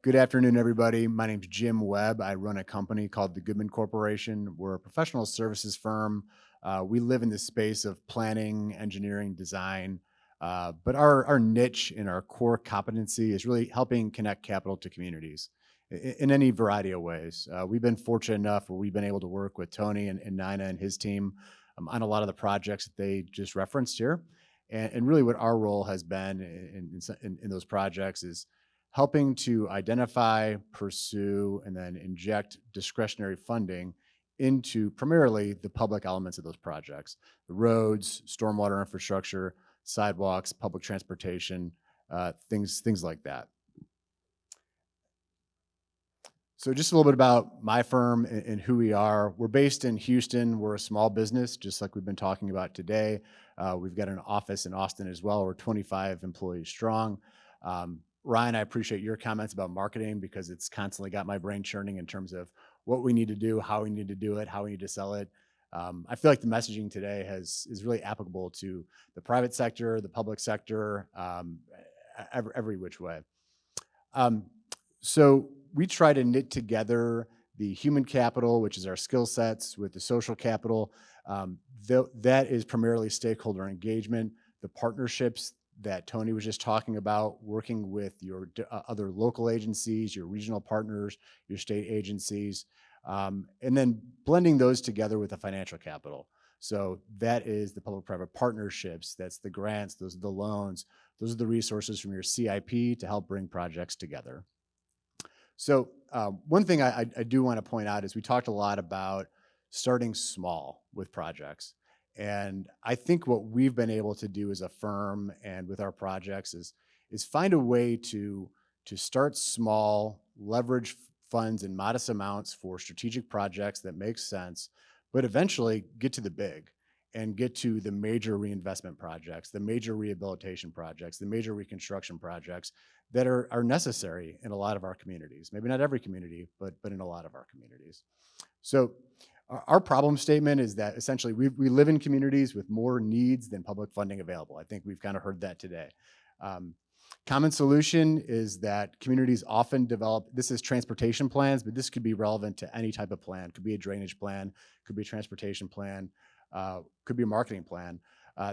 Good afternoon, everybody. My name's Jim Webb. I run a company called the Goodman Corporation. We're a professional services firm. We live in the space of planning, engineering, design, but our niche and our core competency is really helping connect capital to communities in any variety of ways. We've been fortunate enough where we've been able to work with Tony and Nina and his team on a lot of the projects that they just referenced here. And really what our role has been in those projects is helping to identify, pursue, and then inject discretionary funding into primarily the public elements of those projects: the roads, stormwater infrastructure, sidewalks, public transportation, things like that. So just a little bit about my firm and who we are. We're based in Houston. We're a small business, just like we've been talking about today. We've got an office in Austin as well. We're 25 employees strong. Ryan, I appreciate your comments about marketing because it's constantly got my brain churning in terms of what we need to do, how we need to do it, how we need to sell it. I feel like the messaging today is really applicable to the private sector, the public sector, every which way. So we try to knit together the human capital, which is our skill sets, with the social capital. That is primarily stakeholder engagement, the partnerships that Tony was just talking about, working with your other local agencies, your regional partners, your state agencies, and then blending those together with the financial capital. So that is the public-private partnerships, that's the grants, those are the loans, those are the resources from your CIP to help bring projects together. So one thing I do want to point out is we talked a lot about starting small with projects. And I think what we've been able to do as a firm and with our projects is find a way to start small, leverage funds in modest amounts for strategic projects that make sense, but eventually get to the big and get to the major reinvestment projects, the major rehabilitation projects, the major reconstruction projects that are necessary in a lot of our communities. Maybe not every community, but in a lot of our communities. So our problem statement is that essentially we live in communities with more needs than public funding available. I think we've kind of heard that today. Common solution is that communities often develop, this is transportation plans, but this could be relevant to any type of plan. Could be a drainage plan, could be a transportation plan, could be a marketing plan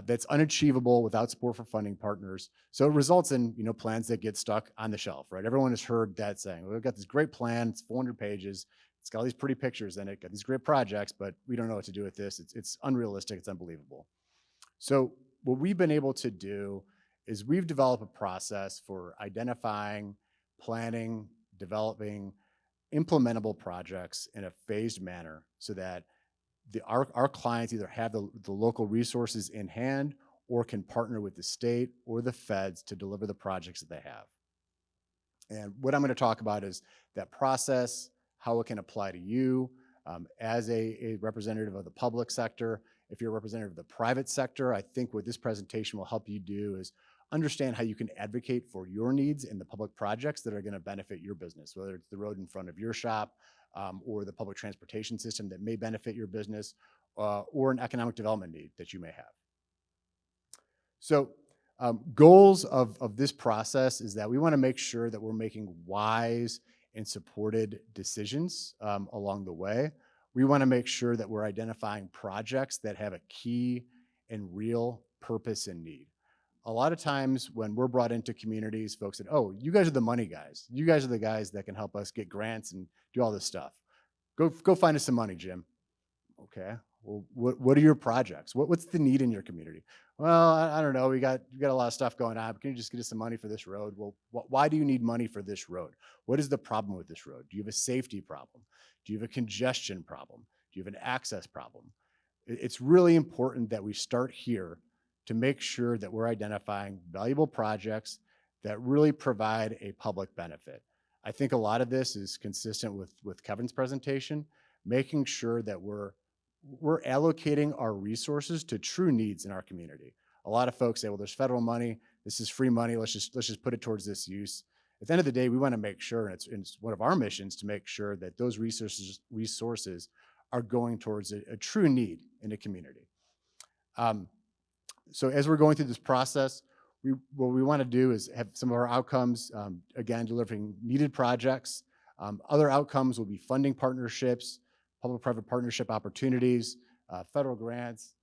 that's unachievable without support for funding partners. So it results in plans that get stuck on the shelf, right? Everyone has heard that saying. Well, we've got this great plan, it's 400 pages, it's got all these pretty pictures in it, got these great projects, but we don't know what to do with this. It's unrealistic, it's unbelievable. So what we've been able to do is we've developed a process for identifying, planning, developing implementable projects in a phased manner so that our clients either have the local resources in hand or can partner with the state or the feds to deliver the projects that they have. And what I'm going to talk about is that process, how it can apply to you as a representative of the public sector. If you're a representative of the private sector, I think what this presentation will help you do is understand how you can advocate for your needs in the public projects that are going to benefit your business, whether it's the road in front of your shop or the public transportation system that may benefit your business or an economic development need that you may have. So goals of this process is that we want to make sure that we're making wise and supported decisions along the way. We want to make sure that we're identifying projects that have a key and real purpose and need. A lot of times when we're brought into communities, folks said, oh, you guys are the money guys. You guys are the guys that can help us get grants and do all this stuff. Go find us some money, Jim. Okay, well, what are your projects? What's the need in your community? Well, I don't know. We got a lot of stuff going on. But can you just get us some money for this road? Well, why do you need money for this road? What is the problem with this road? Do you have a safety problem? Do you have a congestion problem? Do you have an access problem? It's really important that we start here to make sure that we're identifying valuable projects that really provide a public benefit. I think a lot of this is consistent with Kevin's presentation, making sure that we're allocating our resources to true needs in our community. A lot of folks say, well, there's federal money, this is free money, let's just put it towards this use. At the end of the day, we want to make sure, and it's one of our missions to make sure that those resources are going towards a true need in a community. So as we're going through this process, what we want to do is have some of our outcomes, again, delivering needed projects. Other outcomes will be funding partnerships, public-private partnership opportunities, federal grants,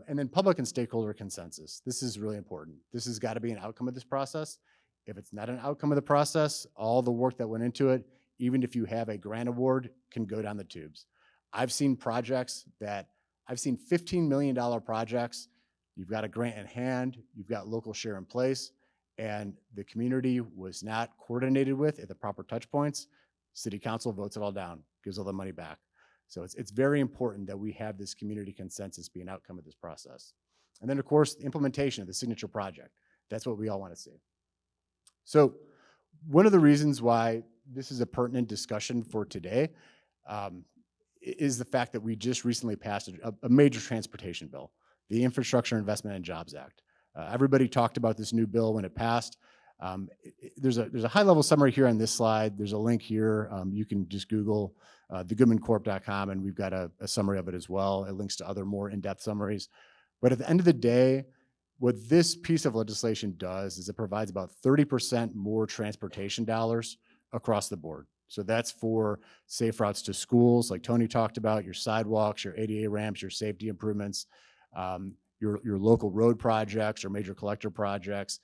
and then public and stakeholder consensus. This is really important. This has got to be an outcome of this process. If it's not an outcome of the process, all the work that went into it, even if you have a grant award, can go down the tubes. I've seen $15 million projects. You've got a grant in hand, you've got local share in place, and the community was not coordinated with at the proper touch points. City council votes it all down, gives all the money back. So it's very important that we have this community consensus be an outcome of this process. And then, of course, the implementation of the signature project. That's what we all want to see. So one of the reasons why this is a pertinent discussion for today is the fact that we just recently passed a major transportation bill, the Infrastructure Investment and Jobs Act. Everybody talked about this new bill when it passed. There's a high-level summary here on this slide. There's a link here. You can just Google thegoodmancorp.com, and we've got a summary of it as well. It links to other more in-depth summaries. But at the end of the day, what this piece of legislation does is it provides about 30% more transportation dollars across the board. So that's for safe routes to schools, like Tony talked about, your sidewalks, your ADA ramps, your safety improvements, your local road projects or major collector projects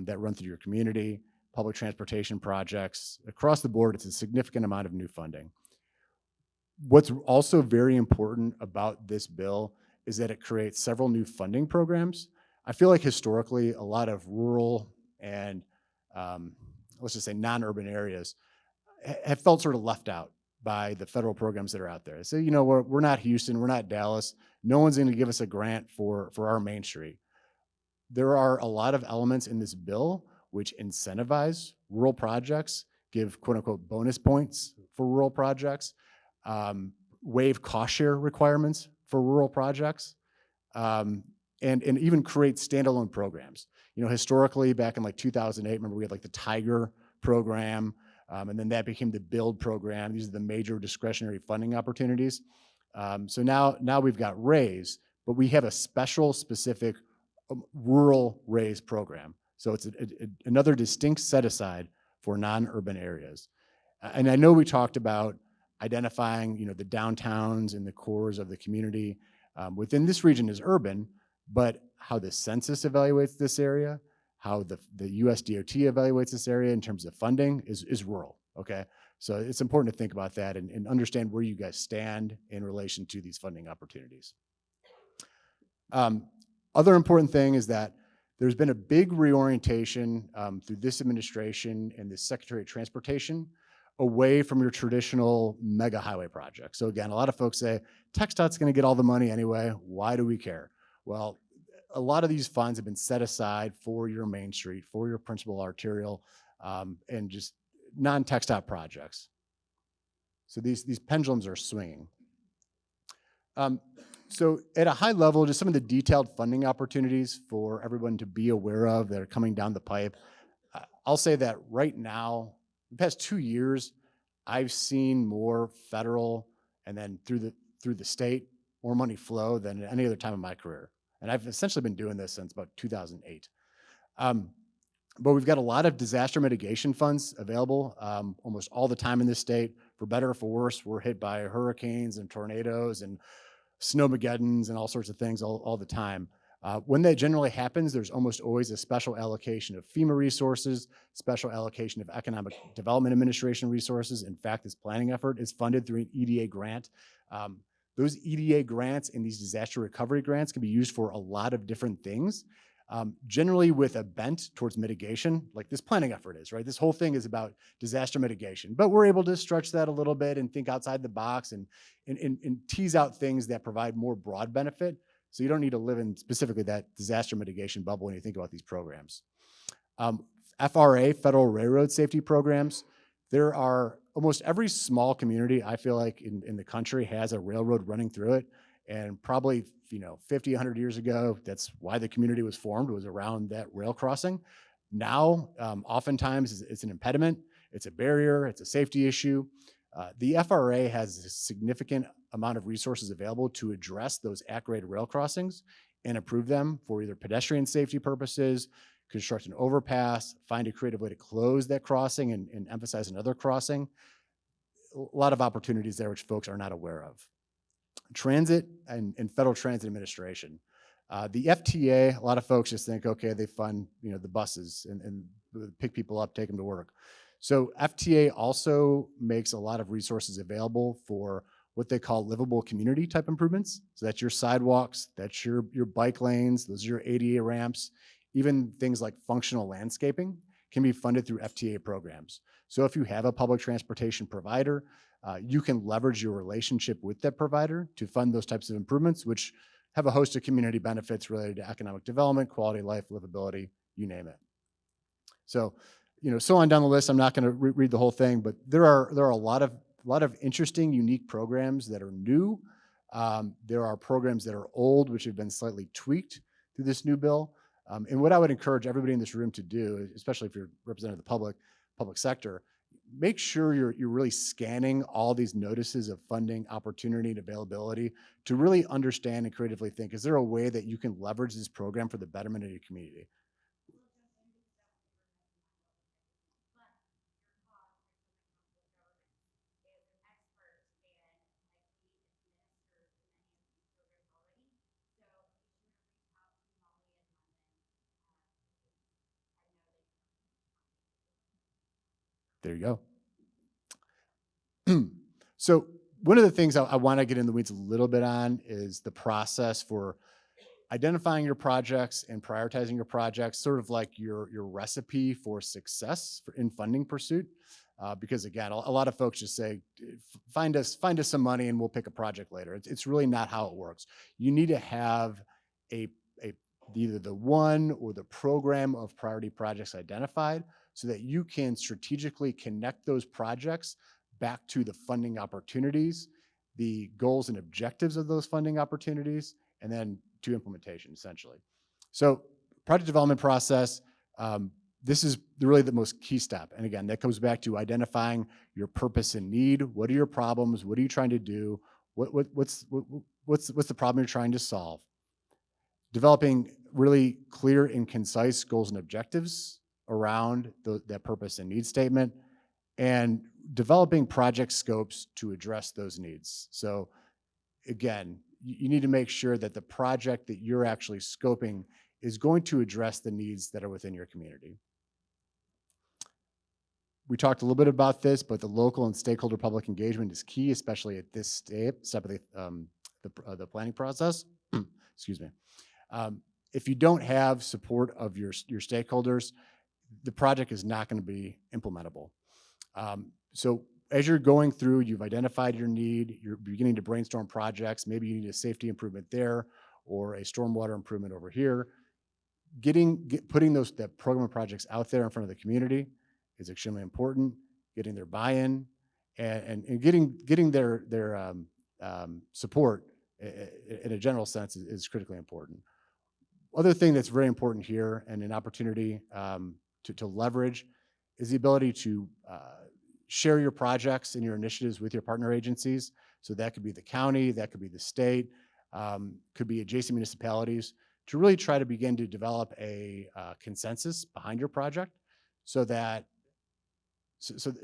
that run through your community, public transportation projects. Across the board, it's a significant amount of new funding. What's also very important about this bill is that it creates several new funding programs. I feel like historically, a lot of rural and let's just say non-urban areas have felt sort of left out by the federal programs that are out there. So, we're not Houston, we're not Dallas. No one's going to give us a grant for our Main Street. There are a lot of elements in this bill which incentivize rural projects, give quote unquote bonus points for rural projects, waive cost share requirements for rural projects, and even create standalone programs. Historically, back in like 2008, remember we had like the Tiger program, and then that became the Build program. These are the major discretionary funding opportunities. So now we've got RAISE, but we have a special specific rural RAISE program. So it's another distinct set aside for non-urban areas. And I know we talked about identifying, the downtowns and the cores of the community within this region is urban, but how the census evaluates this area, how the US DOT evaluates this area in terms of funding is rural, okay? So it's important to think about that and understand where you guys stand in relation to these funding opportunities. Other important thing is that there's been a big reorientation through this administration and the Secretary of Transportation away from your traditional mega highway project. So again, a lot of folks say, TxDOT's gonna get all the money anyway, why do we care? Well, a lot of these funds have been set aside for your Main Street, for your principal arterial, and just non-TxDOT projects. So these pendulums are swinging. So at a high level, just some of the detailed funding opportunities for everyone to be aware of that are coming down the pipe. I'll say that right now, the past 2 years, I've seen more federal and then through the state, more money flow than at any other time in my career. And I've essentially been doing this since about 2008. But we've got a lot of disaster mitigation funds available almost all the time in this state. For better or for worse, we're hit by hurricanes and tornadoes and snowmageddons and all sorts of things all the time. When that generally happens, there's almost always a special allocation of FEMA resources, special allocation of Economic Development Administration resources. In fact, this planning effort is funded through an EDA grant. Those EDA grants and these disaster recovery grants can be used for a lot of different things, generally with a bent towards mitigation, like this planning effort is, right? This whole thing is about disaster mitigation, but we're able to stretch that a little bit and think outside the box and tease out things that provide more broad benefit. So you don't need to live in specifically that disaster mitigation bubble when you think about these programs. FRA, Federal Railroad Safety Programs, there are almost every small community, I feel like, in the country has a railroad running through it. And probably, 50, 100 years ago, that's why the community was formed, was around that rail crossing. Now, oftentimes it's an impediment, it's a barrier, it's a safety issue. The FRA has a significant amount of resources available to address those at-grade rail crossings and improve them for either pedestrian safety purposes, construct an overpass, find a creative way to close that crossing and emphasize another crossing. A lot of opportunities there which folks are not aware of. Transit and Federal Transit Administration. The FTA, a lot of folks just think, okay, they fund the buses and pick people up, take them to work. So FTA also makes a lot of resources available for what they call livable community type improvements. So that's your sidewalks, that's your bike lanes, those are your ADA ramps, even things like functional landscaping can be funded through FTA programs. So if you have a public transportation provider, you can leverage your relationship with that provider to fund those types of improvements, which have a host of community benefits related to economic development, quality of life, livability, you name it. So, so on down the list. I'm not going to read the whole thing, but there are a lot of interesting, unique programs that are new. There are programs that are old, which have been slightly tweaked through this new bill. And what I would encourage everybody in this room to do, especially if you're representing the public sector, make sure you're really scanning all these notices of funding, opportunity, and availability to really understand and creatively think, is there a way that you can leverage this program for the betterment of your community? There you go. So one of the things I want to get in the weeds a little bit on is the process for identifying your projects and prioritizing your projects, sort of like your recipe for success in funding pursuit. Because again, a lot of folks just say, find us some money and we'll pick a project later. It's really not how it works. You need to have either the one or the program of priority projects identified so that you can strategically connect those projects back to the funding opportunities, the goals and objectives of those funding opportunities, and then to implementation, essentially. So project development process, this is really the most key step. And again, that comes back to identifying your purpose and need. What are your problems? What are you trying to do? What's the problem you're trying to solve? Developing really clear and concise goals and objectives around that purpose and need statement, and developing project scopes to address those needs. So again, you need to make sure that the project that you're actually scoping is going to address the needs that are within your community. We talked a little bit about this, but the local and stakeholder public engagement is key, especially at this step of the planning process. Excuse me. If you don't have support of your stakeholders, the project is not going to be implementable. So as you're going through, you've identified your need, you're beginning to brainstorm projects. Maybe you need a safety improvement there or a stormwater improvement over here. Putting that program of projects out there in front of the community is extremely important. Getting their buy-in and getting their support in a general sense is critically important. Other thing that's very important here and an opportunity to leverage is the ability to share your projects and your initiatives with your partner agencies. So that could be the county, that could be the state, could be adjacent municipalities, to really try to begin to develop a consensus behind your project so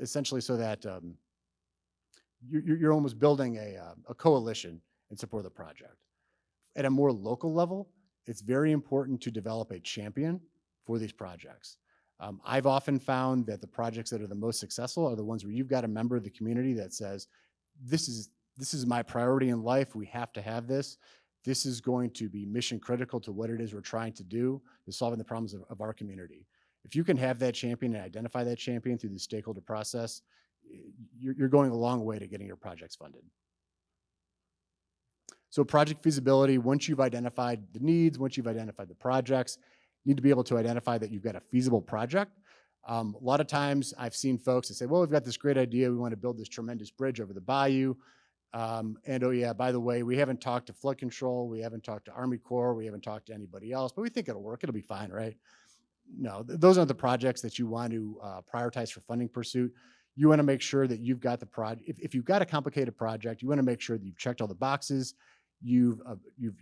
essentially you're almost building a coalition in support of the project. At a more local level, it's very important to develop a champion for these projects. I've often found that the projects that are the most successful are the ones where you've got a member of the community that says, this is my priority in life. We have to have this. This is going to be mission critical to what it is we're trying to do, to solving the problems of our community. If you can have that champion and identify that champion through the stakeholder process, you're going a long way to getting your projects funded. So project feasibility, once you've identified the needs, once you've identified the projects, you need to be able to identify that you've got a feasible project. A lot of times I've seen folks that say, well, we've got this great idea. We want to build this tremendous bridge over the bayou. And oh yeah, by the way, we haven't talked to flood control. We haven't talked to Army Corps. We haven't talked to anybody else, but we think it'll work. It'll be fine, right? No, those aren't the projects that you want to prioritize for funding pursuit. You want to make sure that you've got the project. If you've got a complicated project, you want to make sure that you've checked all the boxes. You've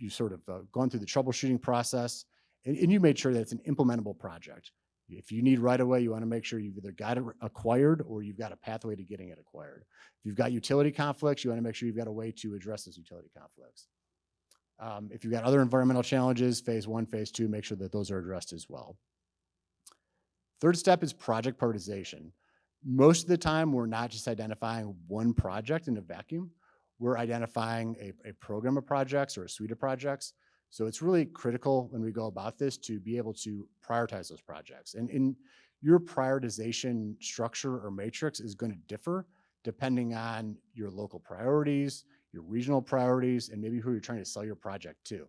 sort of gone through the troubleshooting process, And you made sure that it's an implementable project. If you need right away, you want to make sure you've either got it acquired or you've got a pathway to getting it acquired. If you've got utility conflicts, you want to make sure you've got a way to address those utility conflicts. If you've got other environmental challenges, phase 1, phase 2, make sure that those are addressed as well. Third step is project prioritization. Most of the time, we're not just identifying one project in a vacuum. We're identifying a program of projects or a suite of projects. So it's really critical when we go about this to be able to prioritize those projects. And in your prioritization structure or matrix is going to differ depending on your local priorities, your regional priorities, and maybe who you're trying to sell your project to.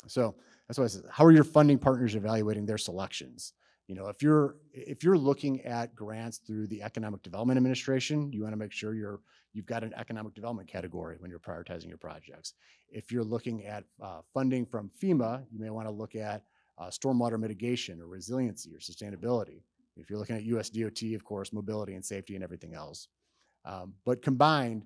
So that's why I said, how are your funding partners evaluating their selections? You know, if you're looking at grants through the Economic Development Administration, you want to make sure you've got an economic development category when you're prioritizing your projects. If you're looking at funding from FEMA, you may want to look at stormwater mitigation or resiliency or sustainability. If you're looking at USDOT, of course, mobility and safety and everything else. But combined,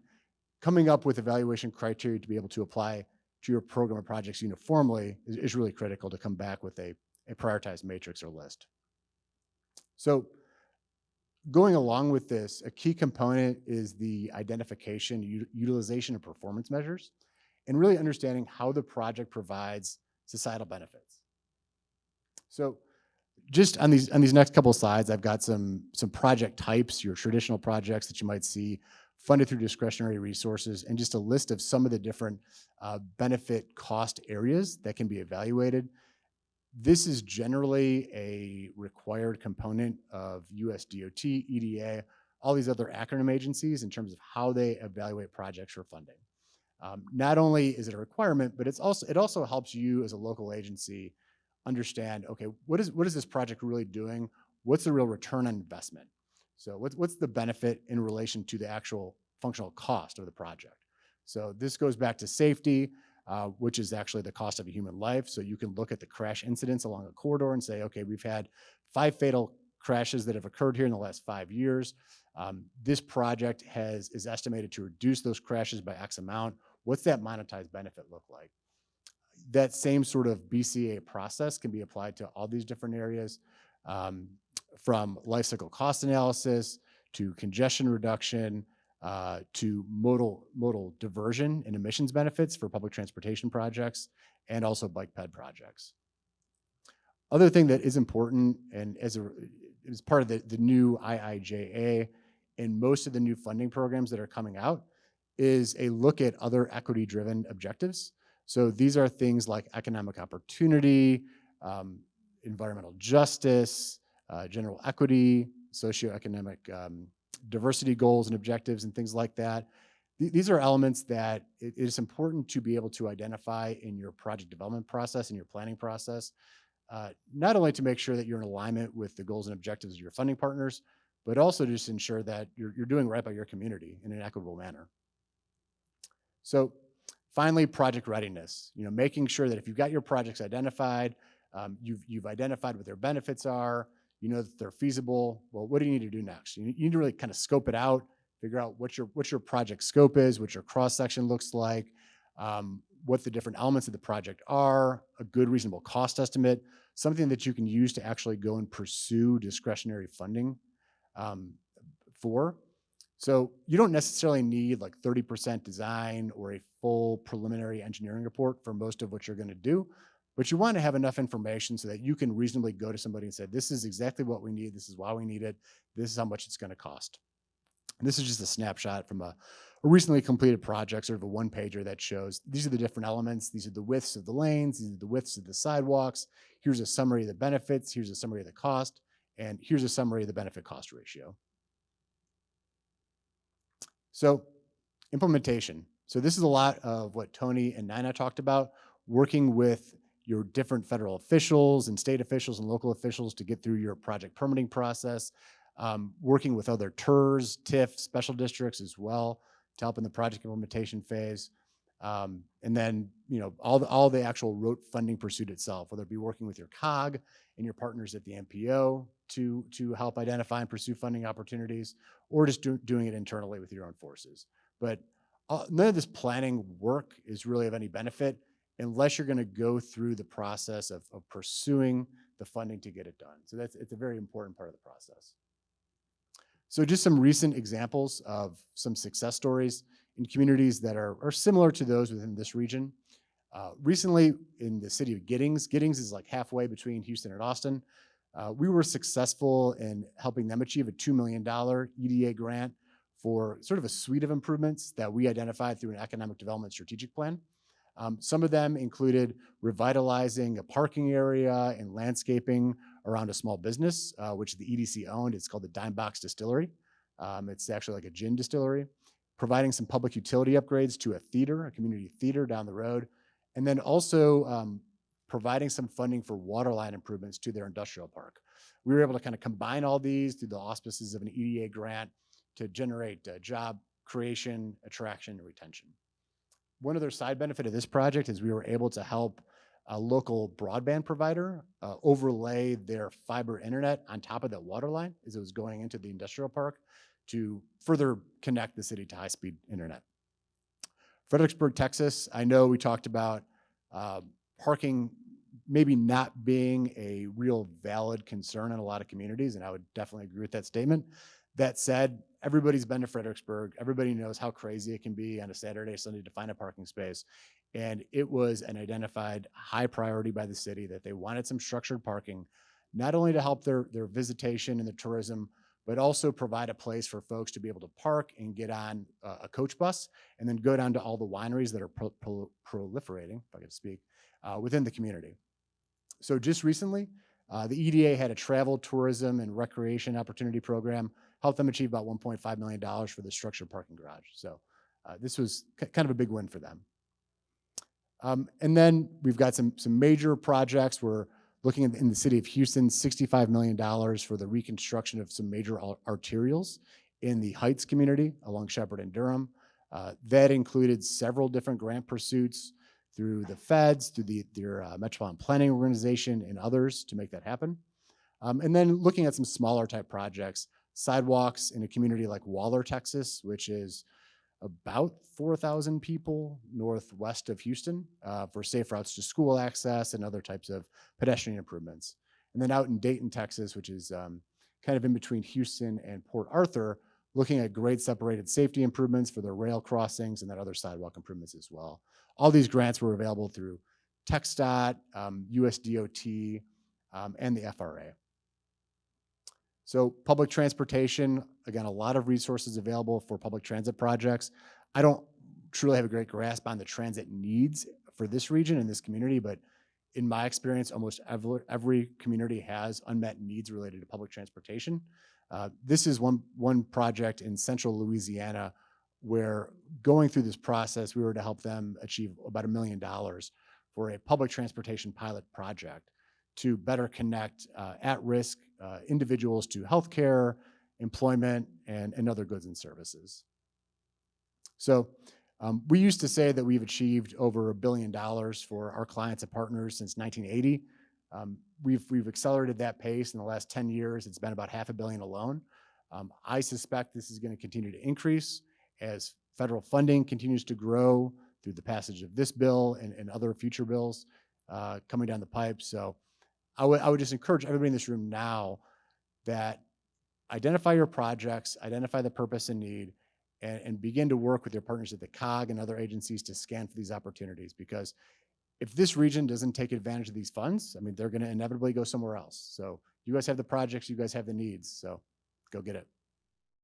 coming up with evaluation criteria to be able to apply to your program or projects uniformly is really critical to come back with a prioritized matrix or list. So going along with this, a key component is the identification, utilization of performance measures, and really understanding how the project provides societal benefits. So just on these next couple of slides, I've got some project types, your traditional projects that you might see funded through discretionary resources, and just a list of some of the different benefit cost areas that can be evaluated. This is generally a required component of USDOT, EDA, all these other acronym agencies in terms of how they evaluate projects for funding. Not only is it a requirement, but it also helps you as a local agency understand, okay, what is this project really doing? What's the real return on investment? So what's the benefit in relation to the actual functional cost of the project? So this goes back to safety, which is actually the cost of a human life. So you can look at the crash incidents along a corridor and say, okay, we've had 5 fatal crashes that have occurred here in the last 5 years. This project is estimated to reduce those crashes by X amount. What's that monetized benefit look like? That same sort of BCA process can be applied to all these different areas, from life cycle cost analysis to congestion reduction, to modal diversion and emissions benefits for public transportation projects, and also bike ped projects. Other thing that is important, and as part of the new IIJA and most of the new funding programs that are coming out, is a look at other equity-driven objectives. So these are things like economic opportunity, environmental justice, general equity, socioeconomic diversity goals and objectives and things like that. These are elements that it is important to be able to identify in your project development process and your planning process, not only to make sure that you're in alignment with the goals and objectives of your funding partners, but also just ensure that you're doing right by your community in an equitable manner. So finally, project readiness. You know, making sure that if you've got your projects identified, you've identified what their benefits are, you know that they're feasible. Well, what do you need to do next? You need to really kind of scope it out, figure out what your project scope is, what your cross section looks like, what the different elements of the project are, a good reasonable cost estimate, something that you can use to actually go and pursue discretionary funding for. So you don't necessarily need like 30% design or a full preliminary engineering report for most of what you're going to do, but you want to have enough information so that you can reasonably go to somebody and say, this is exactly what we need, this is why we need it, this is how much it's going to cost. And this is just a snapshot from a recently completed project, sort of a one-pager that shows these are the different elements, these are the widths of the lanes, these are the widths of the sidewalks, here's a summary of the benefits, here's a summary of the cost, and here's a summary of the benefit-cost ratio. So implementation. So this is a lot of what Tony and Nina talked about, working with your different federal officials and state officials and local officials to get through your project permitting process, working with other TERS, TIF, special districts as well to help in the project implementation phase. And then, you know, all the actual rote funding pursuit itself, whether it be working with your COG and your partners at the MPO to help identify and pursue funding opportunities, or just doing it internally with your own forces. But none of this planning work is really of any benefit unless you're going to go through the process of pursuing the funding to get it done. So it's a very important part of the process. So just some recent examples of some success stories in communities that are similar to those within this region. Recently in the city of Giddings is like halfway between Houston and Austin. We were successful in helping them achieve a $2 million EDA grant for sort of a suite of improvements that we identified through an economic development strategic plan. Some of them included revitalizing a parking area and landscaping around a small business, which the EDC owned. It's called the Dime Box Distillery. It's actually like a gin distillery. Providing some public utility upgrades to a theater, a community theater down the road. And then also providing some funding for water line improvements to their industrial park. We were able to kind of combine all these through the auspices of an EDA grant to generate job creation, attraction, and retention. One other side benefit of this project is we were able to help a local broadband provider overlay their fiber internet on top of that water line as it was going into the industrial park to further connect the city to high-speed internet. Fredericksburg, Texas, I know we talked about parking maybe not being a real valid concern in a lot of communities, and I would definitely agree with that statement. That said, everybody's been to Fredericksburg. Everybody knows how crazy it can be on a Saturday, Sunday to find a parking space. And it was an identified high priority by the city that they wanted some structured parking, not only to help their visitation and the tourism, but also provide a place for folks to be able to park and get on a coach bus and then go down to all the wineries that are proliferating, if I can speak, within the community. So just recently, the EDA had a travel, tourism, and recreation opportunity program, helped them achieve about $1.5 million for the structured parking garage. So this was kind of a big win for them. And then we've got some major projects. We're looking at, in the city of Houston, $65 million for the reconstruction of some major arterials in the Heights community along Shepherd and Durham. That included several different grant pursuits through the feds, through their Metropolitan Planning Organization, and others to make that happen. And then looking at some smaller type projects, sidewalks in a community like Waller, Texas, which is about 4,000 people northwest of Houston for safe routes to school access and other types of pedestrian improvements. And then out in Dayton, Texas, which is kind of in between Houston and Port Arthur, looking at grade separated safety improvements for the rail crossings and then other sidewalk improvements as well. All these grants were available through TxDOT, USDOT, and the FRA. So public transportation, again, a lot of resources available for public transit projects. I don't truly have a great grasp on the transit needs for this region and this community, but in my experience, almost every community has unmet needs related to public transportation. This is one project in central Louisiana where going through this process, we were to help them achieve about $1 million for a public transportation pilot project to better connect at-risk individuals to healthcare, employment, and other goods and services. So we used to say that we've achieved over $1 billion for our clients and partners since 1980. We've accelerated that pace in the last 10 years. It's been about $500 million alone. I suspect this is going to continue to increase as federal funding continues to grow through the passage of this bill and other future bills coming down the pipe. So I would just encourage everybody in this room now that identify your projects, identify the purpose and need, and begin to work with your partners at the COG and other agencies to scan for these opportunities. Because if this region doesn't take advantage of these funds, I mean, they're going to inevitably go somewhere else. So you guys have the projects, you guys have the needs, so go get it.